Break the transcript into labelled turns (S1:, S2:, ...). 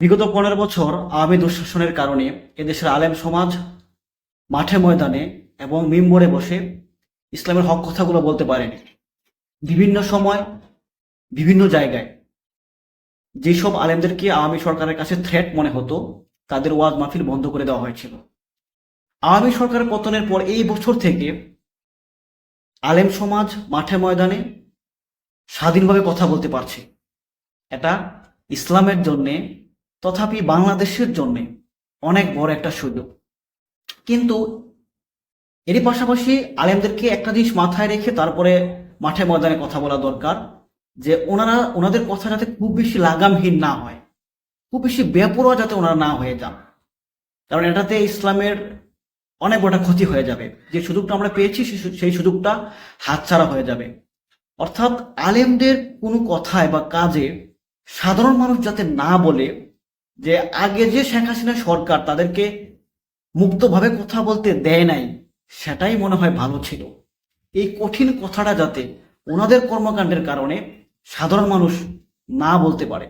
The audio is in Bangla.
S1: বিগত 15 বছর আওয়ামী দুঃশাসনের কারণে এদেশের আলেম সমাজ মাঠে ময়দানে এবং মিম্বরে বসে ইসলামের হক কথাগুলো বলতে পারেনি। বিভিন্ন সময় বিভিন্ন জায়গায় যেসব আলেমদেরকে আওয়ামী সরকারের কাছে থ্রেট মনে হতো তাদের ওয়াজ মাহফিল বন্ধ করে দেওয়া হয়েছিল। আওয়ামী সরকারের পতনের পর এই বছর থেকে আলেম সমাজ মাঠে ময়দানে স্বাধীনভাবে কথা বলতে পারছে। এটা ইসলামের জন্যে তথাপি বাংলাদেশের জন্যে অনেক বড় একটা সুযোগ। কিন্তু এরই পাশাপাশি আলেমদেরকে একটা জিনিস মাথায় রেখে তারপরে মাঠে ময়দানে কথা বলা দরকার, যে ওনাদের কথা যাতে খুব বেশি লাগামহীন না হয়, খুব বেশি বেপরোয়া যাতে ওনারা না হয়ে যান। কারণ এটাতে ইসলামের অনেক বড় ক্ষতি হয়ে যাবে। যে সুযোগটা আমরা পেয়েছি সেই সুযোগটা হাতছাড়া হয়ে যাবে। অর্থাৎ আলেমদের কোনো কথায় বা কাজে সাধারণ মানুষ যাতে না বলে যে আগে যে শেখ হাসিনা সরকার তাদেরকে মুক্তভাবে কথা বলতে দেয় নাই, সেটাই মনে হয় ভালো ছিল। এই কঠিন কথাটা যাতে ওনাদের কর্মকাণ্ডের কারণে সাধারণ মানুষ না বলতে পারে।